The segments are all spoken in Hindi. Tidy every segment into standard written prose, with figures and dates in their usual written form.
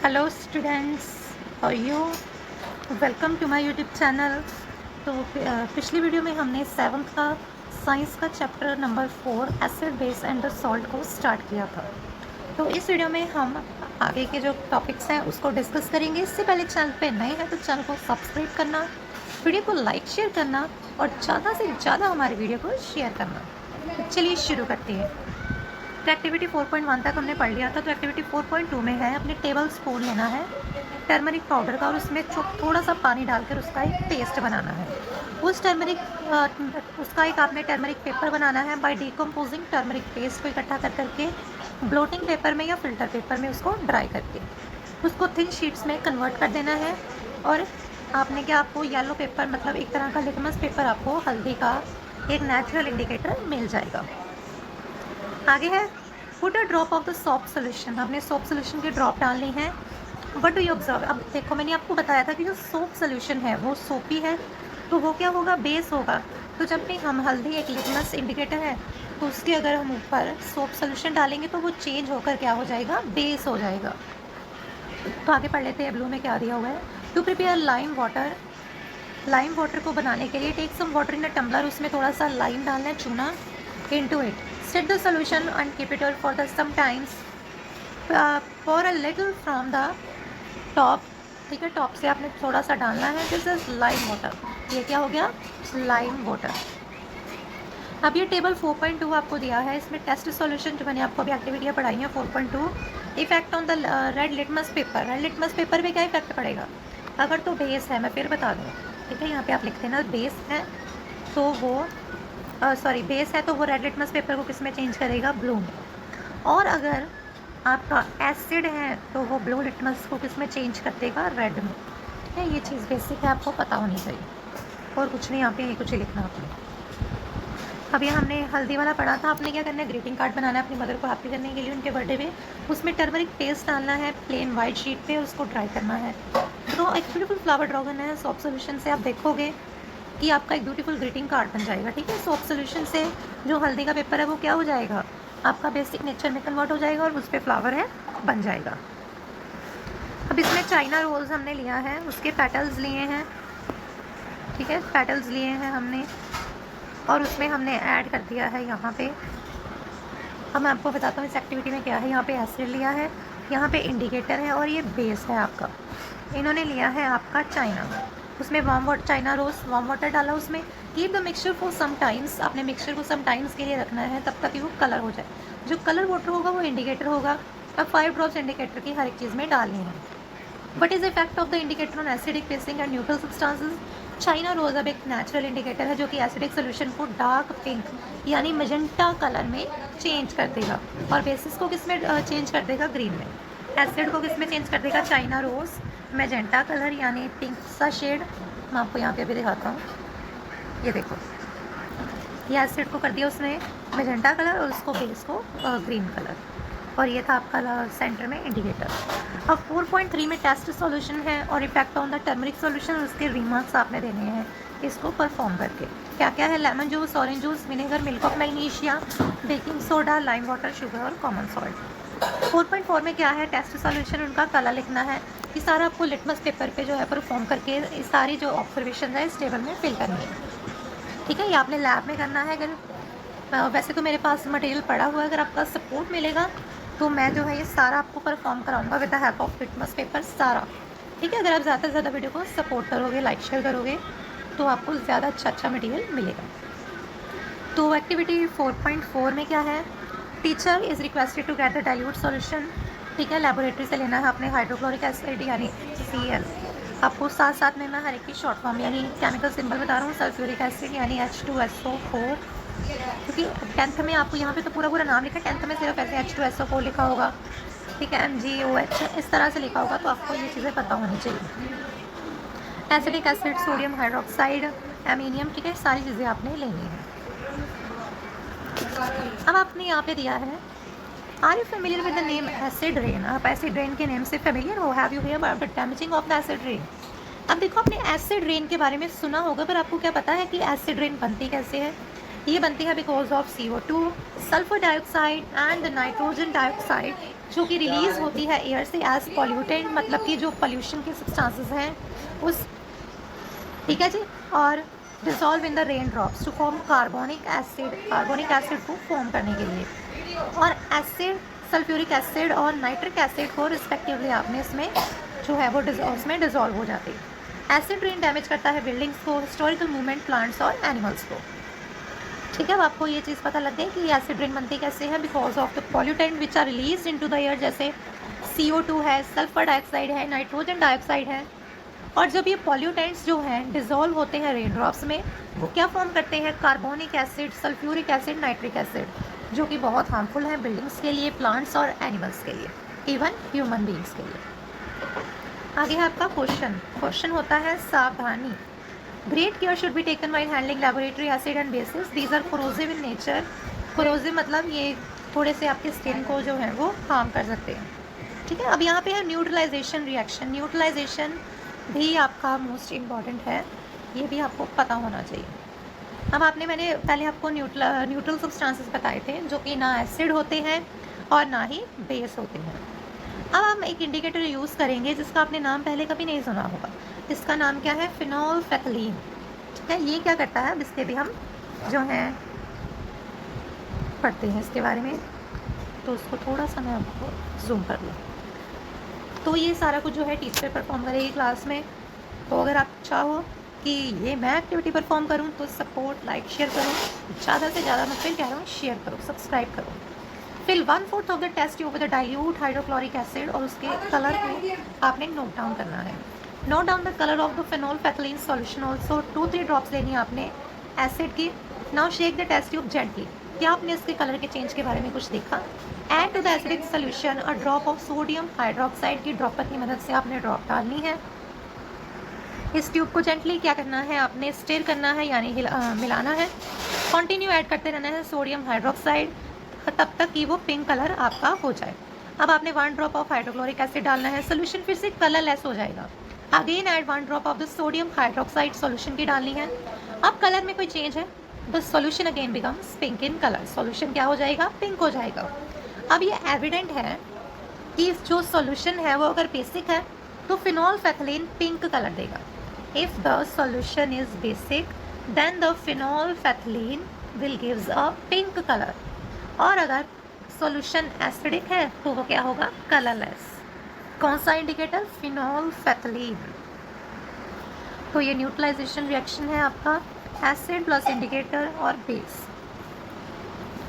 Hello students, how are you? Welcome to my YouTube channel. तो पिछली वीडियो में हमने 7th का साइंस का chapter number 4 acid base and the salt को स्टार्ट किया था। तो इस वीडियो में हम आगे के जो टॉपिक्स हैं उसको डिस्कस करेंगे। इससे पहले चैनल पे नए हैं तो चैनल को सब्सक्राइब करना, वीडियो को लाइक शेयर करना और ज़्यादा से ज़्यादा हमारी वीडियो को शेयर करना। तो चलिए शुरू करते हैं। तो एक्टिविटी 4.1 तक हमने पढ़ लिया था। तो एक्टिविटी 4.2 में है अपने टेबल स्पून लेना है टर्मरिक पाउडर का और उसमें थोड़ा सा पानी डालकर उसका एक पेस्ट बनाना है। उस उसका एक आपने टर्मरिक पेपर बनाना है बाय डिकम्पोजिंग टर्मरिक पेस्ट को इकट्ठा कर करके ब्लोटिंग पेपर में या फिल्टर पेपर में उसको ड्राई करके उसको थिन शीट्स में कन्वर्ट कर देना है। और आपने क्या आपको येलो पेपर मतलब एक तरह का लिटमस पेपर आपको हल्दी का एक नेचुरल इंडिकेटर मिल जाएगा। आगे है put a drop of the soap solution. आपने सोप सोल्यूशन की ड्रॉप डालनी है। What do you observe? अब देखो मैंने आपको बताया था कि जो सोप सोल्यूशन है वो सोपी है तो वो क्या होगा, बेस होगा। तो जब भी हम हल्दी एक लिटमस इंडिकेटर है तो उसके अगर हम ऊपर सोप सोल्यूशन डालेंगे तो वो चेंज होकर क्या हो जाएगा, बेस हो जाएगा। तो आगे पढ़ लेते हैं ब्लू में क्या दिया हुआ है। To prepare lime water. Lime water को बनाने के लिए take some water in a tumbler, उसमें थोड़ा सा लाइम डालना है, चूना into it. Set the solution and keep it for the sometimes. Pour a little from the top. ठीक है, टॉप से आपने थोड़ा सा डालना है। This is lime water. ये क्या हो गया, लाइम वाटर। अब ये टेबल 4.2 आपको दिया है। इसमें टेस्ट सॉल्यूशन जो मैंने आपको अभी एक्टिविटियाँ पढ़ाई हैं 4.2। Effect on the red litmus paper. Red litmus paper पे क्या इफेक्ट पड़ेगा? अगर तो बेस है, मैं फिर बता दूँ, ठीक है, यहाँ पे आप लिखते हैं ना बेस है तो वो बेस है तो वो रेड लिटमस पेपर को किस में चेंज करेगा, ब्लू में। और अगर आपका एसिड है तो वो ब्लू लिटमस को किस में चेंज कर देगा, रेड में। ठीक है, ये चीज़ बेसिक है, आपको पता होनी चाहिए और कुछ नहीं, यहाँ पे ये कुछ लिखना आपने। अभी हमने हल्दी वाला पढ़ा था। आपने क्या करना है, ग्रीटिंग कार्ड बनाना है अपनी मदर को हैप्पी करने के लिए उनके बर्थडे पे। उसमें टर्मरिक पेस्ट डालना है प्लेन वाइट शीट पे, उसको ड्राई करना है। तो एक ब्यूटीफुल फ्लावर ड्रॉ करना है। सॉप सोल्यूशन से आप देखोगे कि आपका एक ब्यूटीफुल ग्रीटिंग कार्ड बन जाएगा। ठीक है, सोप सोल्यूशन से जो हल्दी का पेपर है वो क्या हो जाएगा, आपका बेसिक नेचर में कन्वर्ट हो जाएगा और उस पर फ्लावर है बन जाएगा। अब इसमें चाइना रोज हमने लिया है, उसके पेटल्स लिए हैं। ठीक है, पेटल्स लिए हैं हमने और उसमें हमने ऐड कर दिया है यहाँ पे। अब मैं आपको बताता हूँ इस एक्टिविटी में क्या है। यहाँ पे एसिड लिया है, यहाँ पे इंडिकेटर है और ये बेस है आपका। इन्होंने लिया है आपका चाइना, उसमें warm water, china rose warm water डाला उसमें। Keep the mixture for some times. आपने मिक्सचर को सम टाइम्स के लिए रखना है तब तक कि वो कलर हो जाए। जो कलर वाटर होगा वो इंडिकेटर होगा। अब 5 ड्रॉप्स इंडिकेटर की हर एक चीज़ में डालनी है। What is effect of the indicator on acidic basic and neutral substances? China rose अब एक नेचुरल इंडिकेटर है जो कि एसिडिक सोल्यूशन को डार्क पिंक यानी मजेंटा कलर में चेंज कर देगा और बेसिस को किस में चेंज कर देगा, ग्रीन में। एसिड को किस में चेंज कर देगा, चाइना रोज मैजेंटा कलर यानी पिंक सा शेड। मैं आपको यहाँ पे भी दिखाता हूँ, ये देखो, ये एसिड को कर दिया उसने मैजेंटा कलर और उसको बेस को ग्रीन कलर। और ये था आपका सेंटर में इंडिकेटर। अब 4.3 में टेस्ट सॉल्यूशन है और effect on the turmeric solution, उसके रिमार्क्स आपने देने हैं इसको परफॉर्म करके। क्या क्या है, lemon juice, orange juice, vinegar, milk of magnesia, baking soda, lime water, sugar और कॉमन सॉल्ट। 4.4 में क्या है, टेस्ट सॉल्यूशन, उनका कलर लिखना है। ये सारा आपको लिटमस पेपर पे जो है परफॉर्म करके ये सारी जो ऑब्जर्वेशन है इस टेबल में फिल करनी है। ठीक है, ये आपने लैब में करना है। अगर वैसे तो मेरे पास मटेरियल पड़ा हुआ है, अगर आपका सपोर्ट मिलेगा तो मैं जो है ये सारा आपको परफॉर्म कराऊंगा with the help of litmus paper सारा। ठीक है, अगर आप ज़्यादा से ज़्यादा वीडियो को सपोर्ट करोगे, लाइक शेयर करोगे तो आपको ज़्यादा अच्छा मटेरियल मिलेगा। तो एक्टिविटी 4.4 में क्या है, teacher is requested to get the dilute solution. ठीक है, लेबोरेटरी से लेना है आपने हाइड्रोक्लोरिक एसिड यानी Cl। आपको साथ साथ में मैं हर एक की शॉर्ट फॉर्म यानी केमिकल सिंबल बता रहा हूँ। सल्फ्यूरिक एसिड यानी H2SO4, क्योंकि 10th में आपको यहाँ पे तो पूरा पूरा नाम लिखा है, 10th में सिर्फ ऐसे H2SO4 लिखा होगा। ठीक है, MgOH इस तरह से लिखा होगा, तो आपको ये चीज़ें पता होनी चाहिए। एसिडिक एसिड, सोडियम हाइड्रोक्साइड, एमीनियम, ठीक है, सारी चीज़ें आपने लेनी है। अब आपने यहाँ पे दिया है, are you familiar with the name acid rain? आप एसिड रेन के नेम से फेमिलियर हो? Have you hear about the damaging of the acid rain? अब देखो, आपने एसिड रेन के बारे में सुना होगा पर आपको क्या पता है कि एसिड रेन बनती कैसे है? ये बनती है because of CO2, sulphur dioxide and the nitrogen dioxide जो कि रिलीज़ होती है एयर से एज पॉल्यूटेंट, मतलब कि जो पोल्यूशन के सब्सटेंसेस हैं उस, ठीक है जी। और dissolve in the rain drops to form carbonic acid को फॉर्म करने के लिए। और एसिड सल्फ्यूरिक एसिड और नाइट्रिक एसिड को रिस्पेक्टिवली आपने इसमें जो है वो उसमें डिसॉल्व हो जाते हैं। एसिड रेन डैमेज करता है बिल्डिंग्स को, हिस्टोरिकल मूवमेंट, प्लांट्स और एनिमल्स को। ठीक है, अब आपको ये चीज़ पता लग गई कि एसिड रेन बनती कैसे है, because of the pollutant which are release into the air, जैसे CO2 है, सल्फर डाइऑक्साइड है, नाइट्रोजन डाइऑक्साइड है। और जब ये पॉल्यूटेंट्स जो हैं डिसॉल्व होते हैं रेन ड्रॉप्स में, वो क्या फॉर्म करते हैं, carbonic acid, sulphuric acid, nitric acid, जो कि बहुत हार्मफुल है बिल्डिंग्स के लिए, प्लांट्स और एनिमल्स के लिए, इवन ह्यूमन बींग्स के लिए। आगे है आपका क्वेश्चन होता है सावधानी। Great care should be taken while handling laboratory acid and bases, these are corrosive in nature. Corrosive मतलब ये थोड़े से आपके स्किन को जो है वो हार्म कर सकते हैं। ठीक है, अब यहाँ पे है न्यूट्रलाइजेशन रिएक्शन। न्यूट्रलाइजेशन भी आपका मोस्ट इम्पॉर्टेंट है, ये भी आपको पता होना चाहिए। अब मैंने पहले आपको न्यूट्रल सब्सटेंसेस बताए थे जो कि ना एसिड होते हैं और ना ही बेस होते हैं। अब हम एक इंडिकेटर यूज़ करेंगे जिसका आपने नाम पहले कभी नहीं सुना होगा। इसका नाम क्या है, फिनोल्फेथलीन। ठीक है, ये क्या करता है, इसके भी हम जो हैं पढ़ते हैं इसके बारे में, तो उसको थोड़ा सा मैं आपको जूम कर लूँ। तो ये सारा कुछ जो है टीचर परफॉर्म करेगी क्लास में। तो अगर आप चाहो कि ये मैं एक्टिविटी परफॉर्म करूँ तो सपोर्ट, लाइक, शेयर करो, ज़्यादा से ज़्यादा मैं फिर कह रहा हूँ शेयर करो, सब्सक्राइब करो। Fill 1/4 of the test tube with dilute hydrochloric acid, और उसके कलर को आपने नोट डाउन करना है। Note down the colour of the phenolphthalein solution also, 2-3 drops लेनी है आपने एसिड की। Now shake the test tube gently. क्या आपने इसके कलर के चेंज के बारे में कुछ देखा? Add to the acidic solution a drop of sodium hydroxide की ड्रॉपर की मदद से आपने ड्रॉप डालनी है। इस ट्यूब को जेंटली क्या करना है, आपने स्टेयर करना है, यानी मिलाना है। कंटिन्यू ऐड करते रहना है सोडियम हाइड्रोक्साइड तब तक कि वो पिंक कलर आपका हो जाए। अब आपने 1 ड्रॉप ऑफ हाइड्रोक्लोरिक एसिड डालना है, सोल्यूशन फिर से कलरलेस हो जाएगा। Again add 1 drop of the sodium hydroxide, solution की डालनी है। अब कलर में कोई चेंज है, the solution again becomes pink in colour, solution क्या हो जाएगा, पिंक हो जाएगा। अब ये एविडेंट है कि जो सॉल्यूशन है वो अगर बेसिक है तो फिनोल्फेथलीन पिंक कलर देगा। If the solution is basic then the phenolphthalein will gives a pink colour, और अगर सॉल्यूशन एसिडिक है तो वो क्या होगा, कलरलेस। कौन सा इंडिकेटर, फिनोल्फेथलीन। तो ये न्यूट्रलाइजेशन रिएक्शन है आपका, एसिड प्लस इंडिकेटर और बेस।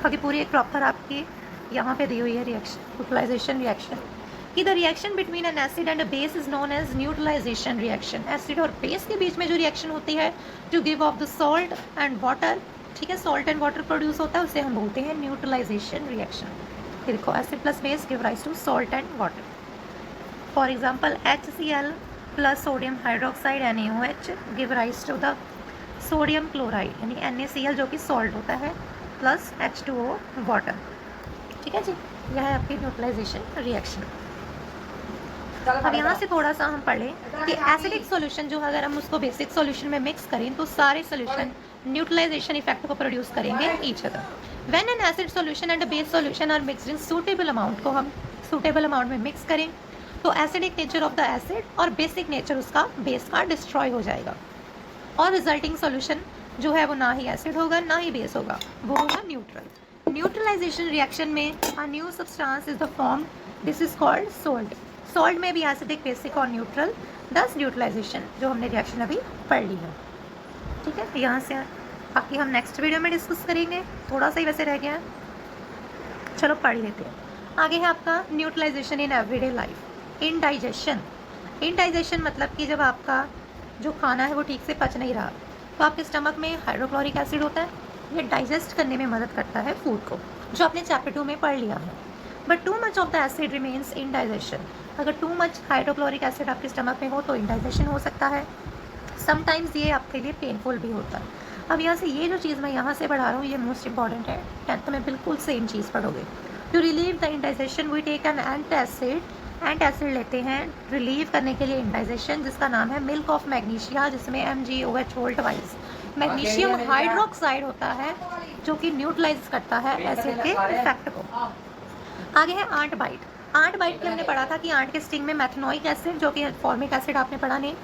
बाकी पूरी एक प्रॉपर आपकी यहाँ पे दी हुई है रिएक्शन, न्यूट्रलाइजेशन रिएक्शन कि the reaction between an acid and a base is known as neutralisation reaction. Acid और बेस के बीच में जो रिएक्शन होती है to give off the salt and water, ठीक है, सॉल्ट एंड वाटर प्रोड्यूस होता है, उसे हम बोलते हैं न्यूट्रलाइजेशन रिएक्शन। देखो, acid plus base give rise to salt and water. For example HCl plus sodium hydroxide NaOH give rise to the sodium chloride, यानी NaCl जो कि सॉल्ट होता है, प्लस H2O वाटर। ठीक है जी, यह है आपकी न्यूट्रलाइजेशन रिएक्शन। अब यहाँ से थोड़ा सा हम पढ़ लें कि एसिडिक सॉल्यूशन जो अगर हम उसको बेसिक सॉल्यूशन में मिक्स करें तो सारे सॉल्यूशन न्यूट्रलाइजेशन इफेक्ट को प्रोड्यूस करेंगे each other. When an acid solution and base solution are mixed in suitable amount, को हम सूटेबल अमाउंट में मिक्स करें तो acidic nature of the acid और बेसिक नेचर उसका बेस का डिस्ट्रॉय हो जाएगा, और रिजल्टिंग सॉल्यूशन जो है वो ना ही एसिड होगा ना ही बेस होगा, वो होगा न्यूट्रल। न्यूट्रलाइजेशन रिएक्शन में a new substance is the form, this is called salt. Salt में भी एसिडिक, बेसिक और न्यूट्रल, दस न्यूट्रलाइजेशन जो हमने रिएक्शन अभी पढ़ ली है। ठीक है, यहाँ से बाकी हम नेक्स्ट वीडियो में डिस्कस करेंगे, थोड़ा सा ही वैसे रह गया है, चलो पढ़ लेते हैं। आगे है आपका neutralisation in everyday life. Indigestion, indigestion मतलब कि जब आपका जो खाना है वो ठीक से पच नहीं रहा तो आपके स्टमक में हाइड्रोक्लोरिक एसिड होता है, ये डाइजेस्ट करने में मदद करता है फूड को, जो आपने चैप्टर 2 में पढ़ लिया है। But too much of the acid remains indigestion, अगर टू मच हाइड्रोक्लोरिक एसिड आपके स्टमक में हो तो इनडाइजेशन हो सकता है। समटाइम्स ये आपके लिए पेनफुल भी होता है। अब यहाँ से ये जो चीज़ मैं यहाँ से पढ़ा रहा हूँ ये मोस्ट इंपॉर्टेंट है, 10th में बिल्कुल सेम चीज़ पढ़ोगे। To relieve the indigestion we take an antacid लेते हैं रिलीव करने के लिए इंडाइजेशन, जिसका नाम है मिल्क ऑफ मैग्नीशिया, जिसमें MgOH volt wise magnesium hydroxide होता है जो कि न्यूट्रलाइज करता है एसिड के इफेक्ट को। आगे है आंट बाइट। आंट बाइट के हमने पढ़ा था कि आंट के स्टिंग में मैथनोइक एसिड, जो कि फॉर्मिक एसिड आपने पढ़ा नहीं।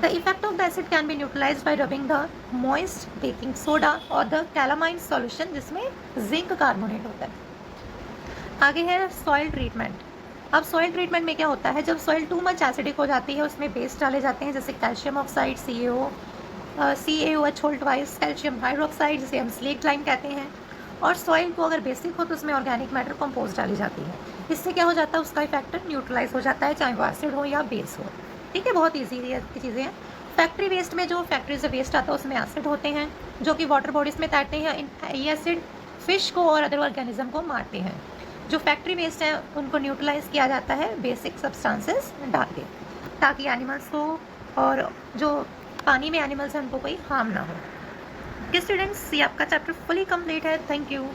The effect of the acid can be neutralised bye rubbing the moist baking soda और द कैलामाइन सॉल्यूशन, जिसमें जिंक कार्बोनेट होता है। आगे है सॉइल ट्रीटमेंट। अब सॉइल ट्रीटमेंट में क्या होता है, जब सॉइल टू मच एसिडिक हो जाती है, उसमें बेस डाले जाते हैं, जैसे calcium oxide CaOH whole twice, calcium hydroxide, जिसे हम स्लेट लाइम कहते हैं। और सॉइल को अगर बेसिक हो तो उसमें ऑर्गेनिक मैटर कंपोस्ट डाली जाती है। इससे क्या हो जाता है, उसका इफेक्ट न्यूट्रलाइज हो जाता है, चाहे वो एसिड हो या बेस हो। ठीक है, बहुत ईजी चीज़ें हैं। फैक्ट्री वेस्ट में, जो फैक्ट्री से वेस्ट आता है उसमें एसिड होते हैं जो कि वाटर बॉडीज में तैरते हैं। ये एसिड फिश को और अदर ऑर्गेनिज्म को मारते हैं। जो फैक्ट्री वेस्ट है उनको न्यूट्रलाइज किया जाता है बेसिक सब्सटेंसेस डाल के, ताकि एनिमल्स को और जो पानी में एनिमल्स हैं उनको कोई हार्म ना हो। ओके स्टूडेंट्स, ये आपका चैप्टर फुली कंप्लीट है। Thank you.